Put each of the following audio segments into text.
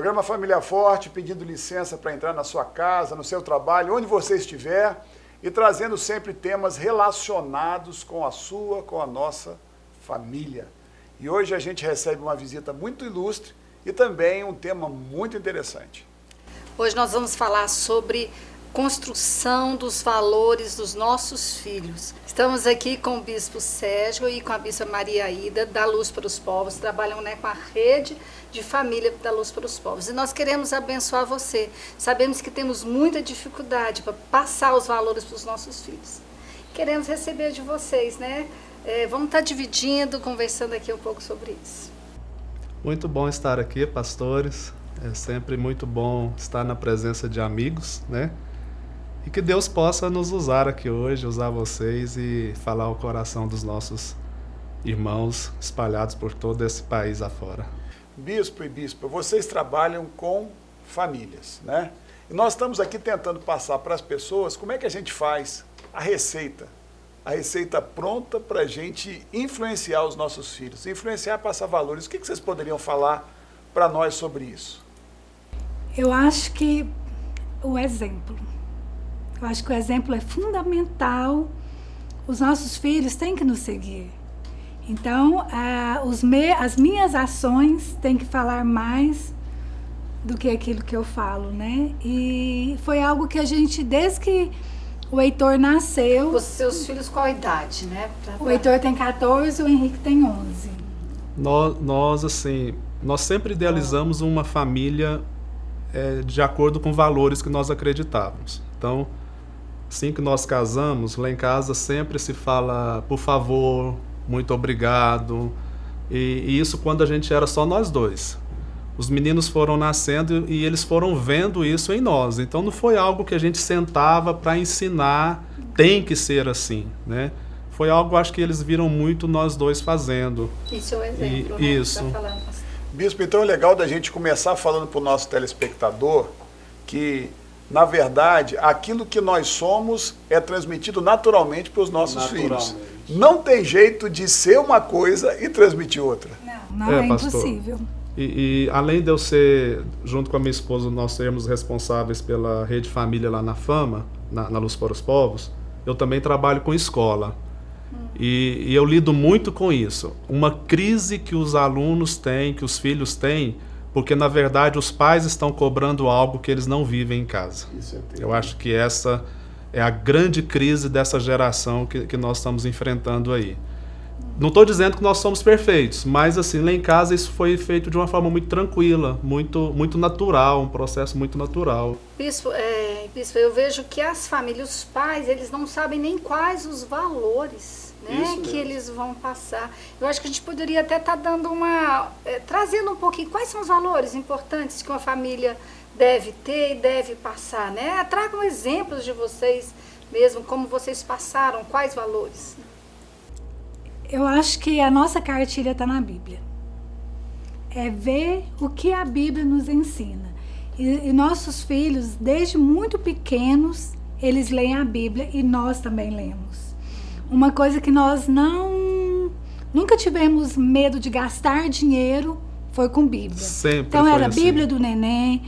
Programa Família Forte, pedindo licença para entrar na sua casa, no seu trabalho, onde você estiver, e trazendo sempre temas relacionados com a sua, com a nossa família. E hoje a gente recebe uma visita muito ilustre e também um tema muito interessante. Hoje nós vamos falar sobre construção dos valores dos nossos filhos. Estamos aqui com o Bispo Sérgio e com a Bispa Maria Ida, da Luz para os Povos, trabalham com a rede de família da Luz para os Povos. E nós queremos abençoar você. Sabemos que temos muita dificuldade para passar os valores para os nossos filhos. Queremos receber de vocês, né? Vamos estar dividindo, conversando aqui um pouco sobre isso. Muito bom estar aqui, pastores. É sempre muito bom estar na presença de amigos, né? E que Deus possa nos usar aqui hoje, usar vocês e falar ao coração dos nossos irmãos espalhados por todo esse país afora. Bispo e bispa, vocês trabalham com famílias, né? E nós estamos aqui tentando passar para as pessoas como é que a gente faz a receita pronta para a gente influenciar os nossos filhos, influenciar, passar valores. O que vocês poderiam falar para nós sobre isso? Eu acho que o exemplo. Eu acho que o exemplo é fundamental. Os nossos filhos têm que nos seguir. Então, as minhas ações têm que falar mais do que aquilo que eu falo, né? E foi algo que a gente, desde que o Heitor nasceu... Os seus filhos, qual a idade, né? O Heitor tem 14, o Henrique tem 11. Nós sempre idealizamos uma família de acordo com valores que nós acreditávamos. Então, assim que nós casamos, lá em casa sempre se fala por favor, muito obrigado, e isso quando a gente era só nós dois. Os meninos foram nascendo e eles foram vendo isso em nós, então não foi algo que a gente sentava para ensinar, tem que ser assim, né? Foi algo, acho que eles viram muito nós dois fazendo. Isso é o exemplo, né? Isso. Bispo, então é legal da gente começar falando para o nosso telespectador que, na verdade, aquilo que nós somos é transmitido naturalmente para os nossos filhos. Não tem jeito de ser uma coisa e transmitir outra. Não é impossível. E além de eu ser, junto com a minha esposa, nós sermos responsáveis pela Rede Família lá na Fama, na Luz para os Povos, eu também trabalho com escola. E eu lido muito com isso. Uma crise que os alunos têm, que os filhos têm, porque, na verdade, os pais estão cobrando algo que eles não vivem em casa. Eu acho que essa é a grande crise dessa geração que nós estamos enfrentando aí. Não estou dizendo que nós somos perfeitos, mas, assim, lá em casa isso foi feito de uma forma muito tranquila, muito natural, um processo muito natural. Bispo, eu vejo que as famílias, os pais, eles não sabem nem quais os valores, né, que eles vão passar. Eu acho que a gente poderia até estar dando trazendo um pouquinho quais são os valores importantes que uma família deve ter e deve passar, né? Tragam exemplos de vocês mesmo, como vocês passaram, quais valores. Eu acho que a nossa cartilha está na Bíblia. É ver o que a Bíblia nos ensina. E nossos filhos, desde muito pequenos, eles leem a Bíblia e nós também lemos. Uma coisa que nós nunca tivemos medo de gastar dinheiro foi com Bíblia. Sempre então foi era assim. Bíblia do neném,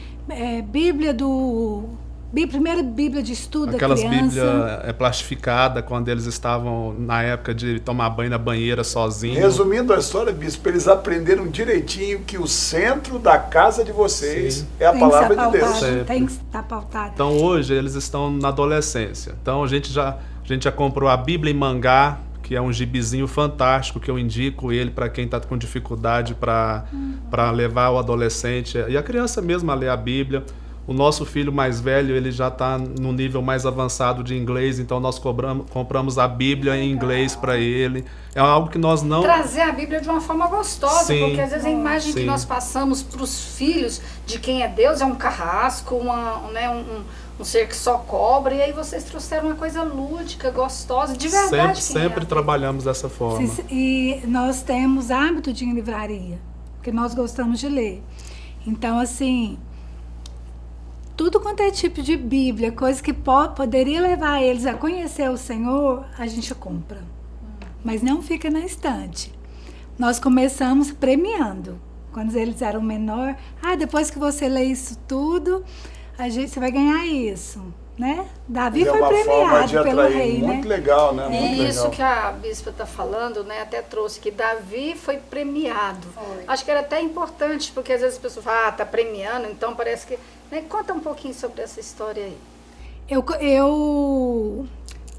primeira Bíblia de estudo da criança. Aquelas Bíblias plastificadas, quando eles estavam na época de tomar banho na banheira sozinhos. Resumindo a história, bispo, eles aprenderam direitinho que o centro da casa de vocês é a palavra de Deus. Tem que estar pautado. Então hoje eles estão na adolescência. Então a gente já comprou a Bíblia em mangá, que é um gibizinho fantástico, que eu indico ele para quem está com dificuldade para levar o adolescente e a criança mesmo a ler a Bíblia. O nosso filho mais velho, ele já está no nível mais avançado de inglês, então nós compramos a Bíblia em inglês para ele. É algo que nós não... Trazer a Bíblia de uma forma gostosa, Sim. porque às vezes a imagem que nós passamos para os filhos de quem é Deus é um carrasco, um ser que só cobra, e aí vocês trouxeram uma coisa lúdica, gostosa, de verdade. Sempre trabalhamos dessa forma. E nós temos hábito de ir em livraria, porque nós gostamos de ler. Então, assim, tudo quanto é tipo de Bíblia, coisa que poderia levar eles a conhecer o Senhor, a gente compra. Mas não fica na estante. Nós começamos premiando. quando eles eram menor, depois que você lê isso tudo, você vai ganhar isso, né? Davi foi premiado pelo rei, né? Muito legal, né? Muito E isso legal. que a bispa está falando, né? Até trouxe que Davi foi premiado. Foi. Acho que era até importante, porque às vezes as pessoas falam, tá premiando, então parece que... Né? Conta um pouquinho sobre essa história aí. Eu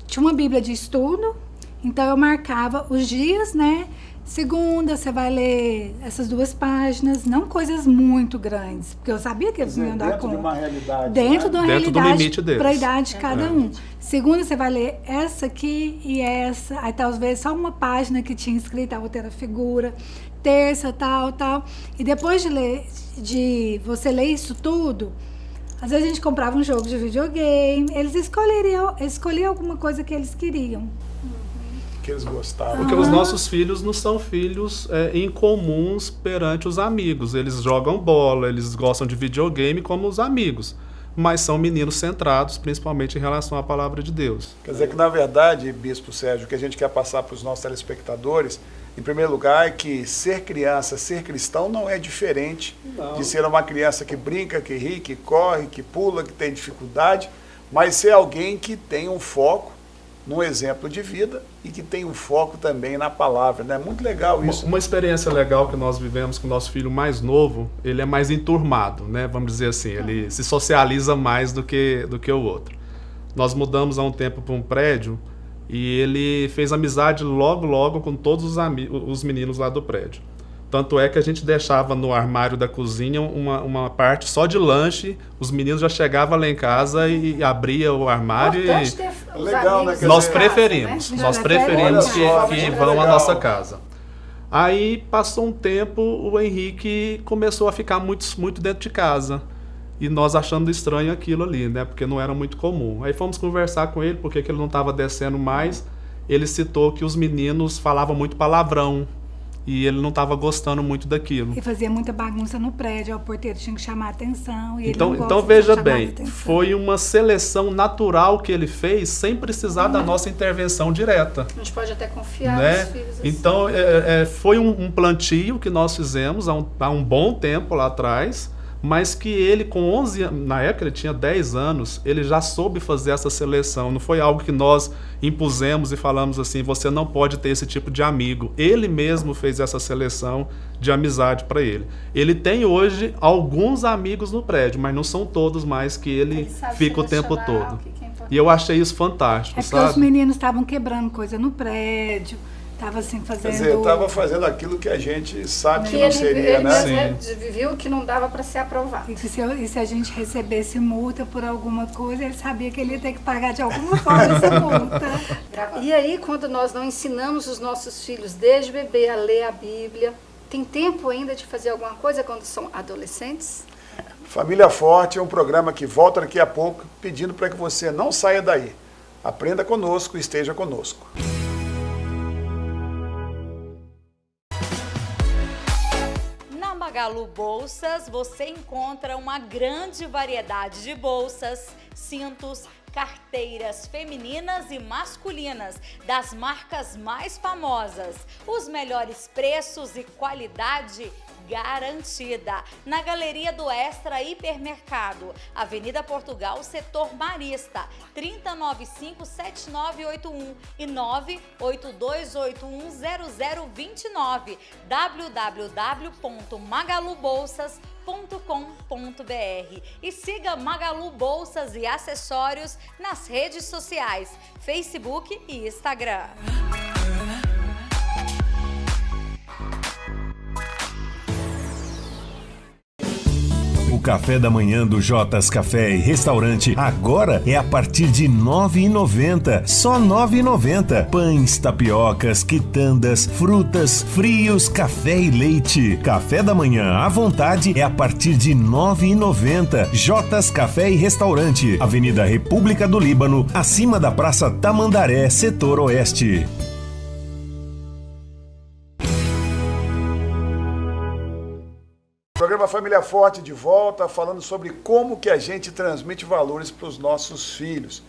tinha uma Bíblia de estudo, então eu marcava os dias, né? Segunda, você vai ler essas 2 páginas, não coisas muito grandes, porque eu sabia que eles não iam dar Dentro conta. de uma realidade. Dentro de uma Dentro do realidade, limite deles. para a idade de cada um. Segunda, você vai ler essa aqui e essa, aí talvez só uma página que tinha escrito, a outra era figura. Terça, tal. E depois de você ler isso tudo, às vezes a gente comprava um jogo de videogame, eles escolhiam alguma coisa que eles queriam. Que eles gostavam. Porque os nossos filhos não são filhos incomuns perante os amigos. Eles jogam bola, eles gostam de videogame como os amigos. Mas são meninos centrados, principalmente em relação à palavra de Deus. Quer dizer que, na verdade, Bispo Sérgio, o que a gente quer passar para os nossos telespectadores, em primeiro lugar, é que ser criança, ser cristão não é diferente de ser uma criança que brinca, que ri, que corre, que pula, que tem dificuldade, mas ser alguém que tem um foco num exemplo de vida e que tem um foco também na palavra, né? Muito legal isso. Uma experiência legal que nós vivemos com o nosso filho mais novo, ele é mais enturmado, né? Vamos dizer assim, ele se socializa mais do que o outro. Nós mudamos há um tempo para um prédio e ele fez amizade logo com todos os meninos lá do prédio. Tanto é que a gente deixava no armário da cozinha uma parte só de lanche, os meninos já chegavam lá em casa e abria o armário Importante ter os Legal, amigos né? em nós casa, preferimos, né? nós Já preferimos prefere olha só, que muito vão à legal. nossa casa. Aí passou um tempo, o Henrique começou a ficar muito dentro de casa. E nós achando estranho aquilo ali, né? Porque não era muito comum. Aí fomos conversar com ele, porque ele não estava descendo mais. Ele citou que os meninos falavam muito palavrão. E ele não estava gostando muito daquilo. E fazia muita bagunça no prédio, o porteiro tinha que chamar a atenção. E ele Então, não gosta então de veja ser chamado bem, a atenção. foi uma seleção natural que ele fez sem precisar da nossa intervenção direta. A gente pode até confiar Né? nos filhos assim. Então, foi um plantio que nós fizemos há um bom tempo lá atrás, mas que ele com 11 anos, na época ele tinha 10 anos, ele já soube fazer essa seleção. Não foi algo que nós impusemos e falamos assim, você não pode ter esse tipo de amigo. Ele mesmo fez essa seleção de amizade para ele. Ele tem hoje alguns amigos no prédio, mas não são todos mais que ele sabe fica o tempo selecionar todo. o que é importante. E eu achei isso fantástico, É porque os sabe? meninos estavam quebrando coisa no prédio, estavam assim Quer fazendo... dizer, estava fazendo aquilo que a gente sabe que Que não ele, seria, ele né? mesmo viu que não dava para ser aprovado. E se a gente recebesse multa por alguma coisa, ele sabia que ele ia ter que pagar de alguma forma essa multa. E aí, quando nós não ensinamos os nossos filhos desde bebê a ler a Bíblia, tem tempo ainda de fazer alguma coisa quando são adolescentes? Família Forte é um programa que volta daqui a pouco, pedindo para que você não saia daí. Aprenda conosco e esteja conosco. Na Magalu Bolsas, você encontra uma grande variedade de bolsas, cintos, carteiras femininas e masculinas, das marcas mais famosas, os melhores preços e qualidade garantida. Na Galeria do Extra Hipermercado, Avenida Portugal, Setor Marista, 3095-7981 e 982810029, www.magalubolsas.com.br e siga Magalu Bolsas e Acessórios nas redes sociais, Facebook e Instagram. O café da manhã do Jotas Café e Restaurante agora é a partir de R$ 9,90. Só R$ 9,90. Pães, tapiocas, quitandas, frutas, frios, café e leite. Café da manhã à vontade é a partir de R$ 9,90. Jotas Café e Restaurante, Avenida República do Líbano, acima da Praça Tamandaré, Setor Oeste. Programa Família Forte de volta, falando sobre como que a gente transmite valores para os nossos filhos.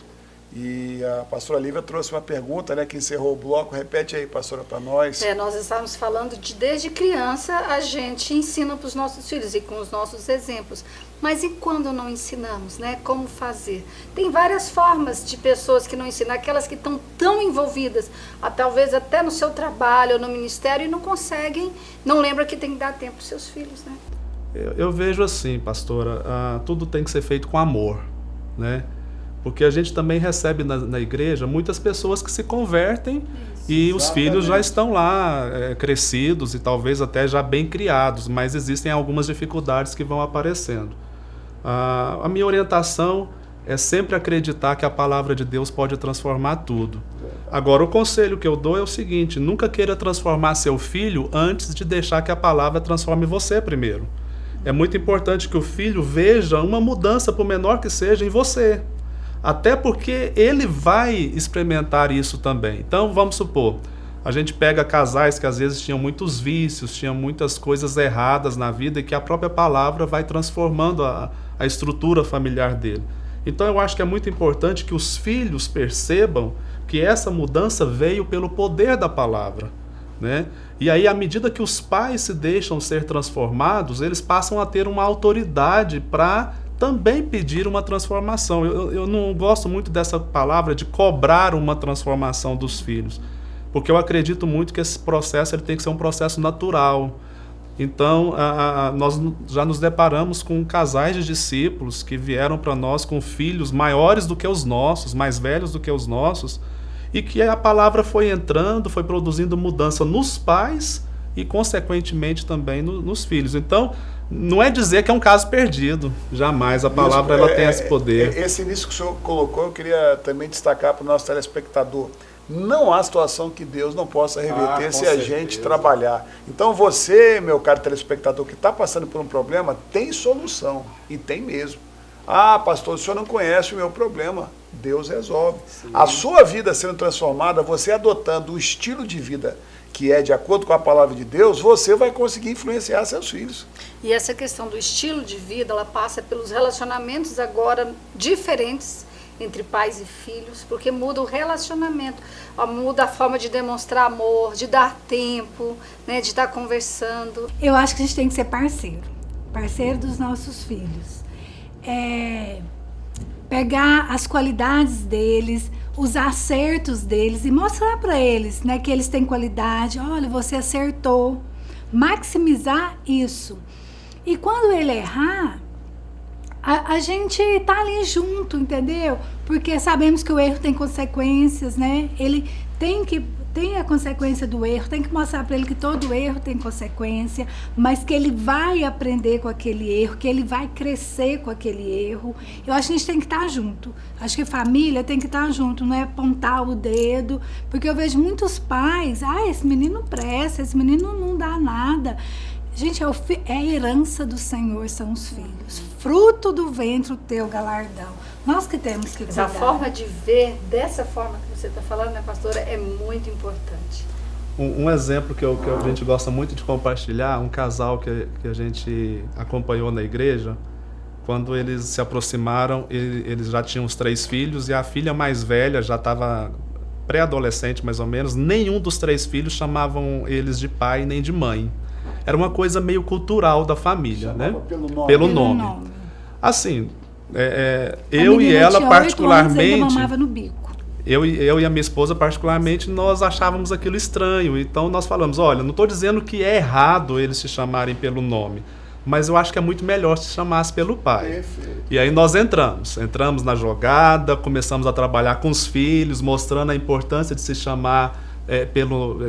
E a pastora Lívia trouxe uma pergunta, né, que encerrou o bloco. Repete aí, pastora, para nós. Nós estávamos falando de desde criança a gente ensina para os nossos filhos e com os nossos exemplos. Mas e quando não ensinamos, né? Como fazer? Tem várias formas de pessoas que não ensinam, aquelas que estão tão envolvidas, talvez até no seu trabalho ou no ministério, e não conseguem, não lembram que tem que dar tempo para os seus filhos, né? Eu vejo assim, pastora, tudo tem que ser feito com amor, né? Porque a gente também recebe na igreja muitas pessoas que se convertem e os filhos já estão lá crescidos e talvez até já bem criados, mas existem algumas dificuldades que vão aparecendo. A minha orientação é sempre acreditar que a palavra de Deus pode transformar tudo. Agora, o conselho que eu dou é o seguinte: nunca queira transformar seu filho antes de deixar que a palavra transforme você primeiro. É muito importante que o filho veja uma mudança, por menor que seja, em você. Até porque ele vai experimentar isso também. Então, vamos supor, a gente pega casais que às vezes tinham muitos vícios, tinham muitas coisas erradas na vida e que a própria palavra vai transformando a estrutura familiar dele. Então, eu acho que é muito importante que os filhos percebam que essa mudança veio pelo poder da palavra, né? E aí, à medida que os pais se deixam ser transformados, eles passam a ter uma autoridade para também pedir uma transformação. Eu não gosto muito dessa palavra de cobrar uma transformação dos filhos, porque eu acredito muito que esse processo ele tem que ser um processo natural. Então, nós já nos deparamos com casais de discípulos que vieram para nós com filhos maiores do que os nossos, mais velhos do que os nossos, e que a palavra foi entrando, foi produzindo mudança nos pais e, consequentemente, também nos filhos. Então, não é dizer que é um caso perdido, jamais. A palavra ela tem esse poder. Esse início que o senhor colocou, eu queria também destacar para o nosso telespectador. Não há situação que Deus não possa reverter se a gente trabalhar. Então você, meu caro telespectador, que está passando por um problema, tem solução, e tem mesmo. Ah, pastor, o senhor não conhece o meu problema. Deus resolve. Sim. A sua vida sendo transformada, você adotando o estilo de vida que é de acordo com a palavra de Deus, você vai conseguir influenciar seus filhos. E essa questão do estilo de vida, ela passa pelos relacionamentos agora diferentes entre pais e filhos, porque muda o relacionamento, muda a forma de demonstrar amor, de dar tempo, né, de estar conversando. Eu acho que a gente tem que ser parceiro dos nossos filhos. Pegar as qualidades deles, os acertos deles e mostrar para eles, né, que eles têm qualidade. Olha, você acertou. Maximizar isso. E quando ele errar, a gente tá ali junto, entendeu? Porque sabemos que o erro tem consequências, né? Ele tem a consequência do erro, tem que mostrar para ele que todo erro tem consequência, mas que ele vai aprender com aquele erro, que ele vai crescer com aquele erro. Eu acho que a gente tem que estar junto. Acho que família tem que estar junto, não é apontar o dedo, porque eu vejo muitos pais, esse menino presta, esse menino não dá nada. Gente, é a herança do Senhor, são os filhos. Fruto do ventre o teu galardão. Nós que temos que cuidar. A forma de ver, dessa forma que você está falando, né, pastora, é muito importante. Um exemplo que a gente gosta muito de compartilhar, um casal que a gente acompanhou na igreja, quando eles se aproximaram, eles já tinham os 3 filhos e a filha mais velha já estava pré-adolescente, mais ou menos. Nenhum dos 3 filhos chamavam eles de pai nem de mãe. Era uma coisa meio cultural da família, né? Pelo nome. Assim, eu e ela particularmente... mamava no bico. Eu e a minha esposa particularmente, nós achávamos aquilo estranho. Então nós falamos, olha, não estou dizendo que é errado eles se chamarem pelo nome, mas eu acho que é muito melhor se chamasse pelo pai. Perfeito. E aí nós entramos na jogada, começamos a trabalhar com os filhos, mostrando a importância de se chamar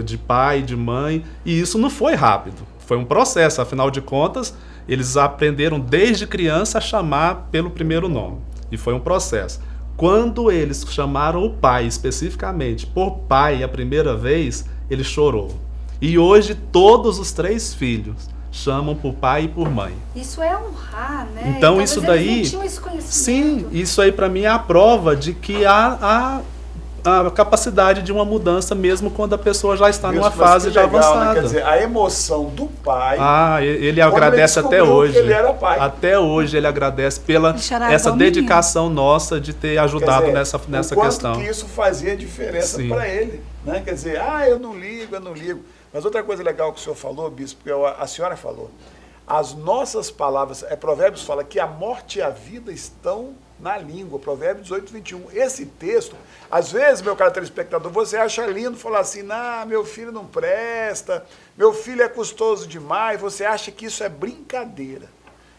de pai, de mãe, e isso não foi rápido. Foi um processo, afinal de contas, eles aprenderam desde criança a chamar pelo primeiro nome. E foi um processo. Quando eles chamaram o pai, especificamente, por pai a primeira vez, ele chorou. E hoje todos os 3 filhos chamam por pai e por mãe. Isso é honrar, né? Então e isso daí... Eles não tinham esse conhecimento. Sim, isso aí para mim é a prova de que há a capacidade de uma mudança mesmo quando a pessoa já está numa Mas fase que já legal, avançada. né? Quer dizer, a emoção do pai. Ele quando agradece até descobriu hoje. que ele era pai. Até hoje ele agradece pela Ele chorava essa igual menino. dedicação nossa de ter ajudado Quer dizer, nessa o quanto questão. que isso fazia diferença Sim. para ele, né? Quer dizer, eu não ligo. Mas outra coisa legal que o senhor falou, bispo, que a senhora falou, as nossas palavras, Provérbios fala que a morte e a vida estão na língua, Provérbios 18, 21. Esse texto, às vezes, meu caro telespectador, você acha lindo falar assim, meu filho não presta, meu filho é custoso demais, você acha que isso é brincadeira.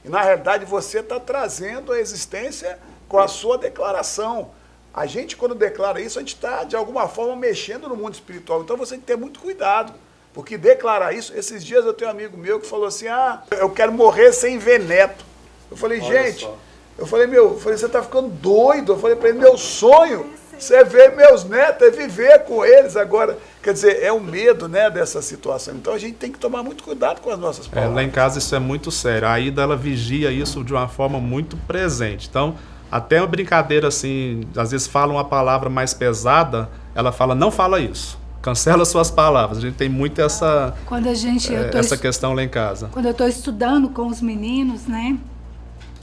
E, na realidade, você está trazendo a existência com a sua declaração. A gente, quando declara isso, a gente está, de alguma forma, mexendo no mundo espiritual. Então, você tem que ter muito cuidado. Porque declarar isso... Esses dias eu tenho um amigo meu que falou assim, eu quero morrer sem ver neto. Eu falei, gente... Eu falei, você está ficando doido. Eu falei para ele, meu sonho, você ver meus netos, é viver com eles agora. Quer dizer, é o medo, né, dessa situação. Então, a gente tem que tomar muito cuidado com as nossas palavras. Lá em casa isso é muito sério. A Ida, ela vigia isso de uma forma muito presente. Então, até uma brincadeira assim, às vezes fala uma palavra mais pesada, ela fala, não fala isso. Cancela suas palavras. A gente tem muito essa questão lá em casa. Quando eu estou estudando com os meninos, né?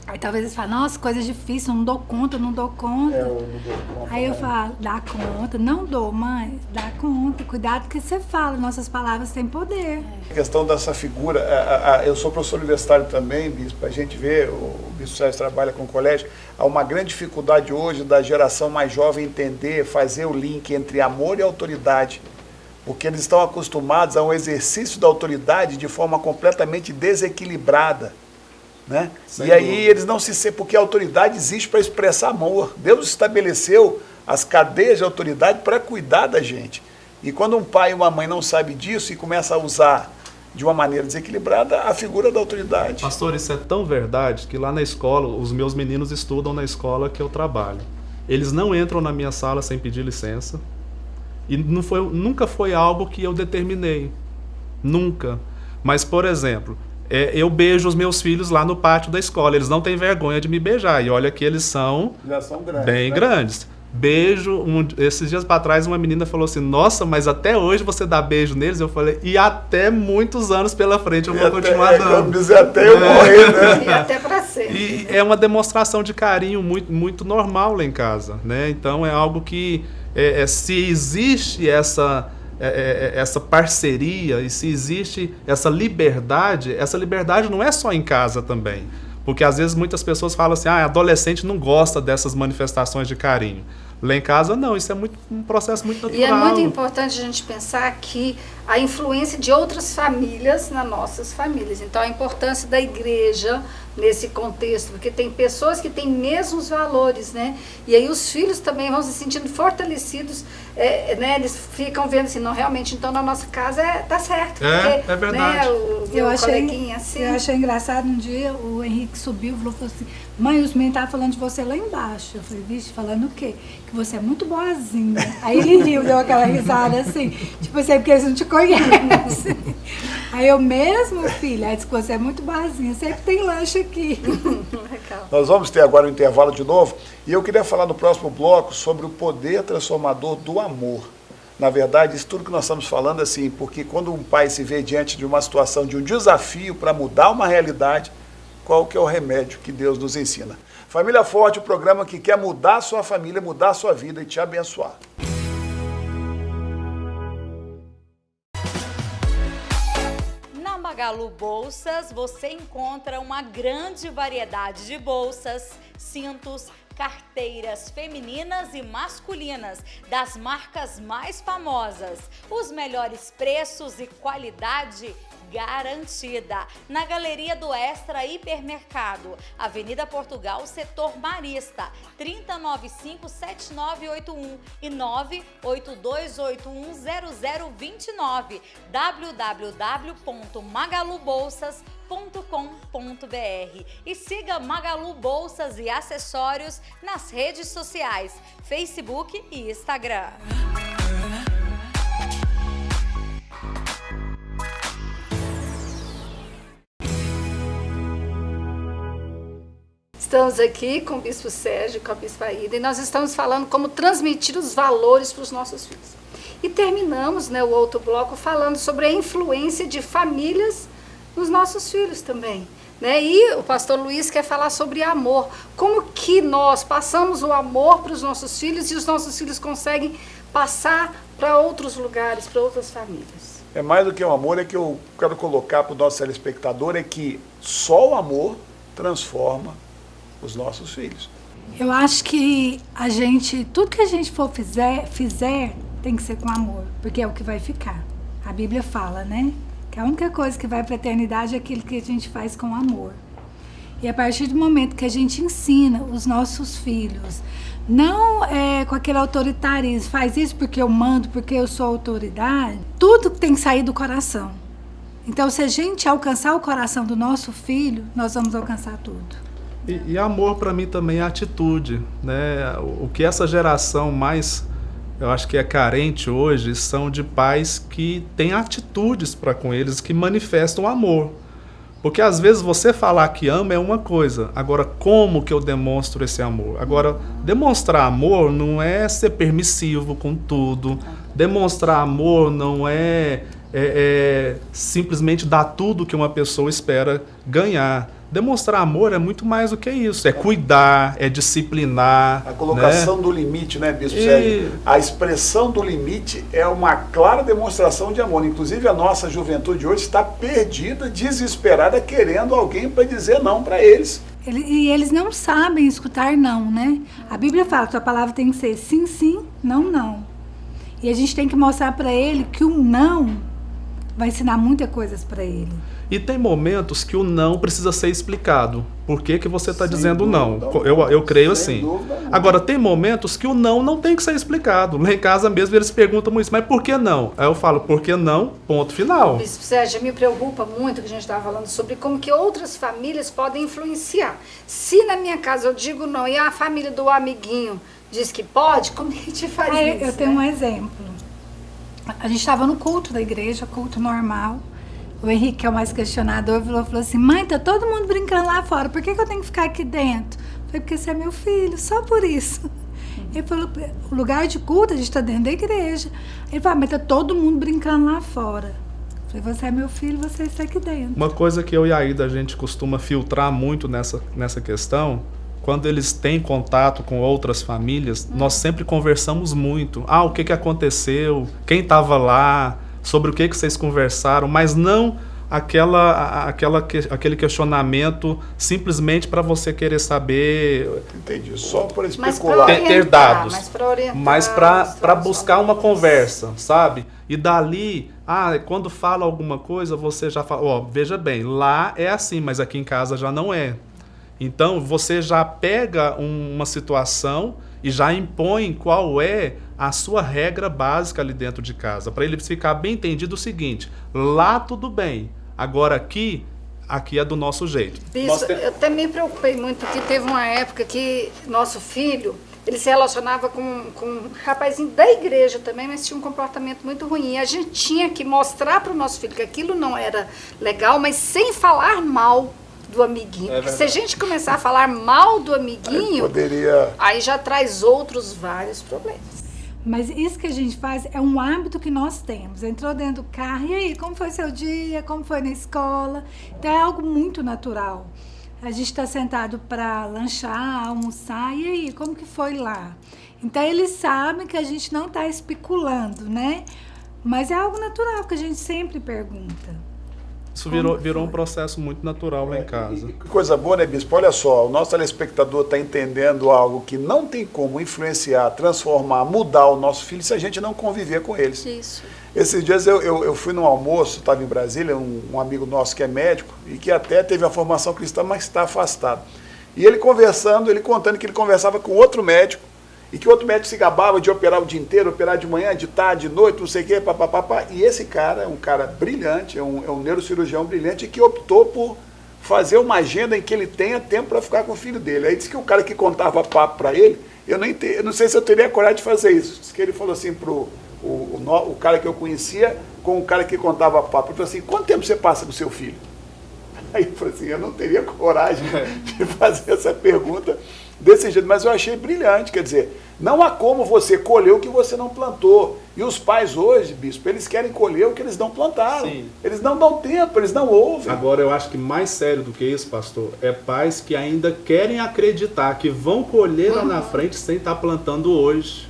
Aí talvez eles falem, nossa, coisa difícil, não dou conta. Eu não dou conta. Aí eu falo, dá conta. Não dou, mãe, dá conta. Cuidado que você fala, nossas palavras têm poder. A questão dessa figura, eu sou professor universitário também, bispo, a gente vê, o bispo Sérgio trabalha com o colégio, há uma grande dificuldade hoje da geração mais jovem entender, fazer o link entre amor e autoridade, porque eles estão acostumados a um exercício da autoridade de forma completamente desequilibrada. Né? E aí eles não se sentem, porque a autoridade existe para expressar amor. Deus estabeleceu as cadeias de autoridade para cuidar da gente. E quando um pai e uma mãe não sabem disso e começa a usar de uma maneira desequilibrada a figura da autoridade. Pastor, isso é tão verdade que lá na escola, os meus meninos estudam na escola que eu trabalho. Eles não entram na minha sala sem pedir licença. E nunca foi algo que eu determinei. Nunca. Mas, por exemplo... eu beijo os meus filhos lá no pátio da escola. Eles não têm vergonha de me beijar. E olha que eles são, grandes, bem grandes. Beijo. Esses dias para trás, uma menina falou assim, nossa, mas até hoje você dá beijo neles? Eu falei, e até muitos anos pela frente eu vou continuar dando. Até eu morrer, né? E até para ser. E é uma demonstração de carinho muito, muito normal lá em casa, né? Então é algo que, se existe essa parceria e se existe essa liberdade não é só em casa também. Porque às vezes muitas pessoas falam assim, adolescente não gosta dessas manifestações de carinho. Lá em casa não, isso é um processo muito natural. E é muito importante a gente pensar que a influência de outras famílias nas nossas famílias. Então, a importância da igreja nesse contexto, porque tem pessoas que têm mesmos valores, né? E aí os filhos também vão se sentindo fortalecidos, né? Eles ficam vendo assim, não, realmente, então na nossa casa tá certo. Porque, é verdade. Né, Eu achei assim. engraçado, um dia o Henrique subiu e falou assim, mãe, os meninos estavam falando de você lá embaixo. Eu falei, vixe, falando o quê? Que você é muito boazinha. Aí ele riu, deu aquela risada assim, tipo assim, porque eles não te conhecem. Aí eu mesmo, filha, disse que você é muito boazinha, sempre tem lanche aqui. Nós vamos ter agora um intervalo de novo, e eu queria falar no próximo bloco sobre o poder transformador do amor. Na verdade, isso tudo que nós estamos falando, assim, porque quando um pai se vê diante de uma situação, de um desafio para mudar uma realidade, qual que é o remédio que Deus nos ensina? Família Forte, o programa que quer mudar a sua família, mudar a sua vida e te abençoar. Na Magalu Bolsas, você encontra uma grande variedade de bolsas, cintos, carteiras femininas e masculinas, das marcas mais famosas, os melhores preços e qualidade garantida. Na Galeria do Extra Hipermercado, Avenida Portugal, Setor Marista, 3095-7981 e 982810029, www.magalubolsas.com.br e siga Magalu Bolsas e Acessórios nas redes sociais, Facebook e Instagram. Estamos aqui com o Bispo Sérgio, com a Bispa Aida, e nós estamos falando como transmitir os valores para os nossos filhos. E terminamos, né, o outro bloco falando sobre a influência de famílias nos nossos filhos também. Né? E o pastor Luiz quer falar sobre amor. Como que nós passamos o amor para os nossos filhos e os nossos filhos conseguem passar para outros lugares, para outras famílias. É mais do que um amor, é que eu quero colocar para o nosso telespectador, é que só o amor transforma os nossos filhos. Eu acho que tudo que a gente for fizer tem que ser com amor, porque é o que vai ficar. A Bíblia fala, né? Que a única coisa que vai para a eternidade é aquilo que a gente faz com amor. E a partir do momento que a gente ensina os nossos filhos, não com aquele autoritarismo, faz isso porque eu mando, porque eu sou autoridade, tudo tem que sair do coração. Então, se a gente alcançar o coração do nosso filho, nós vamos alcançar tudo. E amor para mim também é atitude, né? O que essa geração mais, eu acho que é carente hoje, são de pais que têm atitudes para com eles, que manifestam amor. Porque às vezes você falar que ama é uma coisa, agora como que eu demonstro esse amor? Agora, demonstrar amor não é ser permissivo com tudo, demonstrar amor não é simplesmente dar tudo que uma pessoa espera ganhar. Demonstrar amor é muito mais do que isso, é cuidar, é disciplinar. A colocação do limite, né, Bispo Sérgio? A expressão do limite é uma clara demonstração de amor. Inclusive a nossa juventude hoje está perdida, desesperada, querendo alguém para dizer não para eles. E eles não sabem escutar não, né? A Bíblia fala que a palavra tem que ser sim, sim, não, não. E a gente tem que mostrar para ele que o não vai ensinar muitas coisas para ele. E tem momentos que o não precisa ser explicado. Por que que você está dizendo não? Eu creio assim. Agora, tem momentos que o não tem que ser explicado. Lá em casa mesmo eles perguntam isso, mas por que não? Aí eu falo, por que não? Ponto final. Bispo Sérgio, me preocupa muito que a gente estava falando sobre como que outras famílias podem influenciar. Se na minha casa eu digo não e a família do amiguinho diz que pode, como que a gente faz isso? Eu tenho um exemplo. A gente estava no culto da igreja, culto normal. O Henrique, que é o mais questionador, falou assim, mãe, tá todo mundo brincando lá fora, por que eu tenho que ficar aqui dentro? Eu falei, porque você é meu filho, só por isso. Ele falou, o lugar de culto, a gente está dentro da igreja. Ele falou, mas tá todo mundo brincando lá fora. Eu falei, você é meu filho, você está aqui dentro. Uma coisa que eu e a Aida, a gente costuma filtrar muito nessa questão, quando eles têm contato com outras famílias, nós sempre conversamos muito. O que aconteceu? Quem estava lá? Sobre o que vocês conversaram, mas não aquele questionamento simplesmente para você querer saber. Entendi, só para especular. Ter dados, mas para buscar uma conversa, sabe? E dali, quando fala alguma coisa, você já fala, veja bem, lá é assim, mas aqui em casa já não é. Então, você já pega uma situação e já impõe qual é a sua regra básica ali dentro de casa, para ele ficar bem entendido o seguinte, lá tudo bem, agora aqui é do nosso jeito. Eu também me preocupei muito, porque teve uma época que nosso filho, ele se relacionava com um rapazinho da igreja também, mas tinha um comportamento muito ruim, e a gente tinha que mostrar para o nosso filho que aquilo não era legal, mas sem falar mal do amiguinho. Porque se a gente começar a falar mal do amiguinho, aí já traz outros vários problemas. Mas isso que a gente faz é um hábito que nós temos. Entrou dentro do carro, e aí, como foi seu dia? Como foi na escola? Então é algo muito natural. A gente está sentado para lanchar, almoçar, e aí, como que foi lá? Então eles sabem que a gente não está especulando, né? Mas é algo natural que a gente sempre pergunta. Isso virou um processo muito natural lá em casa. Que coisa boa, né, Bispo? Olha só, o nosso telespectador está entendendo algo que não tem como influenciar, transformar, mudar o nosso filho se a gente não conviver com eles. Isso. Esses dias eu fui num almoço, estava em Brasília, um amigo nosso que é médico e que até teve a formação cristã, mas está afastado. E ele conversando, ele contando que ele conversava com outro médico, e que o outro médico se gabava de operar o dia inteiro, operar de manhã, de tarde, de noite, não sei o quê, papapá. E esse cara é um cara brilhante, é um neurocirurgião brilhante que optou por fazer uma agenda em que ele tenha tempo para ficar com o filho dele. Aí disse que o cara que contava papo para ele, eu não sei se eu teria coragem de fazer isso. Diz que ele falou assim pro o cara que eu conhecia com o cara que contava papo. Ele falou assim, quanto tempo você passa com seu filho? Aí eu falei assim, eu não teria coragem de fazer essa pergunta desse jeito, mas eu achei brilhante, quer dizer, não há como você colher o que você não plantou. E os pais hoje, bispo, eles querem colher o que eles não plantaram. Sim. Eles não dão tempo, eles não ouvem. Agora, eu acho que mais sério do que isso, pastor, é pais que ainda querem acreditar que vão colher lá na frente sem estar plantando hoje.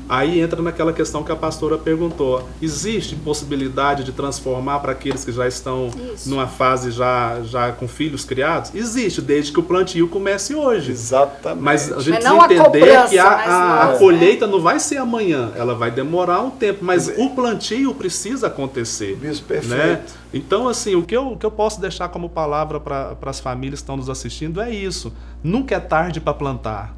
Aí entra naquela questão que a pastora perguntou. Existe possibilidade de transformar para aqueles que já estão numa fase já com filhos criados? Existe, desde que o plantio comece hoje. Exatamente. Mas a gente não precisa entender cobrança, que a mas colheita não vai ser amanhã, ela vai demorar um tempo, mas o plantio precisa acontecer. Isso, perfeito. Né? Então, assim, o que eu posso deixar como palavra para as famílias que estão nos assistindo é isso. Nunca é tarde para plantar.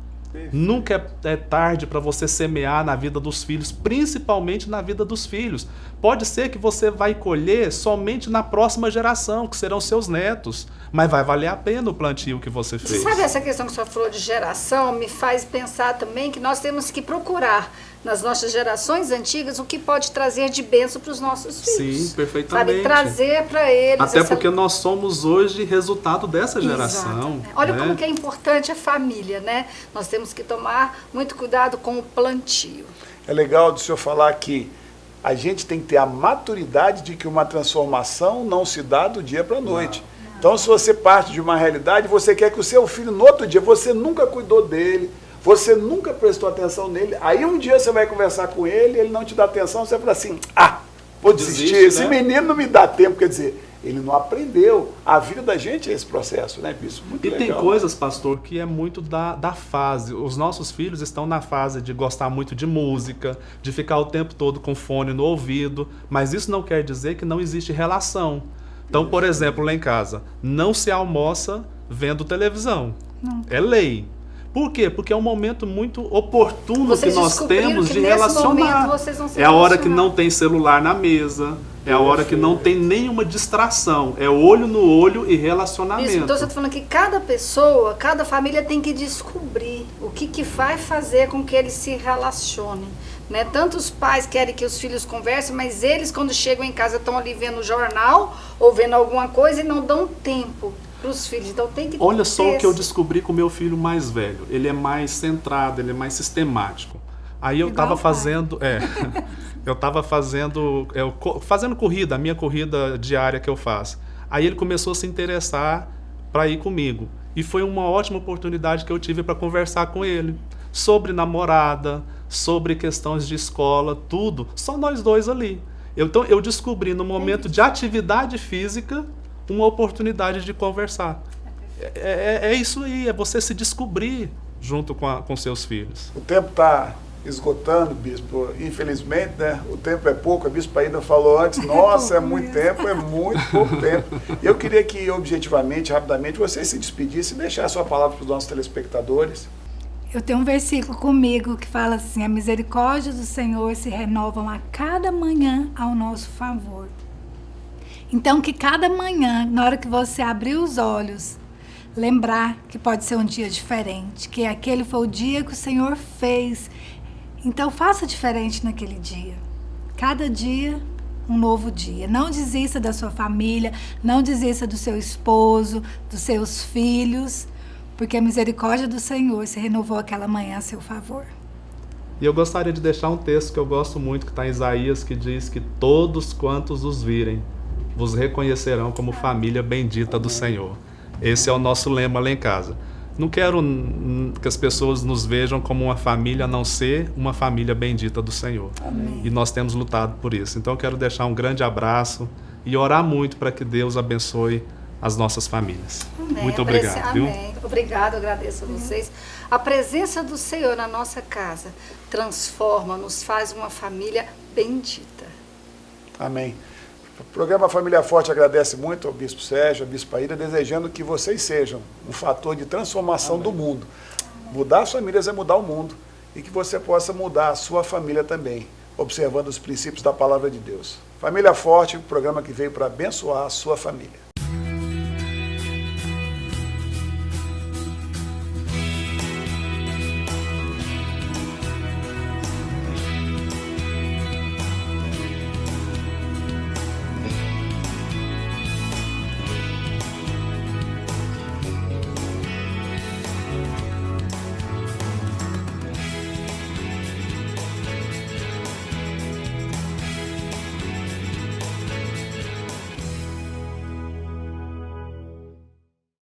Nunca é tarde para você semear na vida dos filhos, principalmente na vida dos filhos. Pode ser que você vai colher somente na próxima geração, que serão seus netos, mas vai valer a pena o plantio que você fez. Sabe, essa questão que o senhor falou de geração me faz pensar também que nós temos que procurar nas nossas gerações antigas o que pode trazer de bênção para os nossos filhos. Sim, perfeitamente. Sabe, trazer para eles. Até porque nós somos hoje resultado dessa geração. Exato. Olha né? como que é importante a família, né? Nós temos que tomar muito cuidado com o plantio. É legal do senhor falar que a gente tem que ter a maturidade de que uma transformação não se dá do dia para a noite. Então, se você parte de uma realidade, você quer que o seu filho, no outro dia, você nunca cuidou dele, você nunca prestou atenção nele, aí um dia você vai conversar com ele, ele não te dá atenção, você fala assim, vou desistir, esse menino não me dá tempo, quer dizer, ele não aprendeu. A vida da gente é esse processo, né, bispo? Muito e legal. tem coisas, pastor, que é muito da fase. Os nossos filhos estão na fase de gostar muito de música, de ficar o tempo todo com fone no ouvido, mas isso não quer dizer que não existe relação. Então, por exemplo, lá em casa, não se almoça vendo televisão. Não. É lei. Por quê? Porque é um momento muito oportuno vocês que nós temos de relacionar. É a hora que não tem celular na mesa, é a hora que não tem nenhuma distração, é olho no olho e relacionamento. Isso, então você está falando que cada pessoa, cada família tem que descobrir o que vai fazer com que eles se relacionem. Né? Tanto os pais querem que os filhos conversem, mas eles quando chegam em casa estão ali vendo o jornal ou vendo alguma coisa e não dão tempo para os filhos. Então tem que Olha só o que eu descobri com o meu filho mais velho. Ele é mais centrado, ele é mais sistemático. Aí eu estava fazendo, fazendo corrida, a minha corrida diária que eu faço. Aí ele começou a se interessar para ir comigo. E foi uma ótima oportunidade que eu tive para conversar com ele sobre namorada, sobre questões de escola, tudo. Só nós dois ali. Então eu descobri no momento de atividade física uma oportunidade de conversar. É isso aí, é você se descobrir junto com seus filhos. O tempo está esgotando, bispo, infelizmente, né? O tempo é pouco, a bispa ainda falou antes, nossa, é muito tempo, é muito pouco tempo. E eu queria que, objetivamente, rapidamente, você se despedisse e deixasse a sua palavra para os nossos telespectadores. Eu tenho um versículo comigo que fala assim, a misericórdia do Senhor se renovam a cada manhã ao nosso favor. Então, que cada manhã, na hora que você abrir os olhos, lembrar que pode ser um dia diferente, que aquele foi o dia que o Senhor fez. Então, faça diferente naquele dia. Cada dia, um novo dia. Não desista da sua família, não desista do seu esposo, dos seus filhos, porque a misericórdia do Senhor se renovou aquela manhã a seu favor. E eu gostaria de deixar um texto que eu gosto muito, que está em Isaías, que diz que todos quantos os virem, vos reconhecerão como família bendita do Senhor. Esse é o nosso lema lá em casa. Não quero que as pessoas nos vejam como uma família, a não ser uma família bendita do Senhor. Amém. E nós temos lutado por isso. Então eu quero deixar um grande abraço e orar muito para que Deus abençoe as nossas famílias. Amém. Muito obrigado. Viu? Amém. Obrigado, agradeço a vocês. A presença do Senhor na nossa casa transforma, nos faz uma família bendita. Amém. O programa Família Forte agradece muito ao Bispo Sérgio, à Bispa Aida, desejando que vocês sejam um fator de transformação do mundo. Mudar as famílias é mudar o mundo e que você possa mudar a sua família também, observando os princípios da Palavra de Deus. Família Forte, o programa que veio para abençoar a sua família.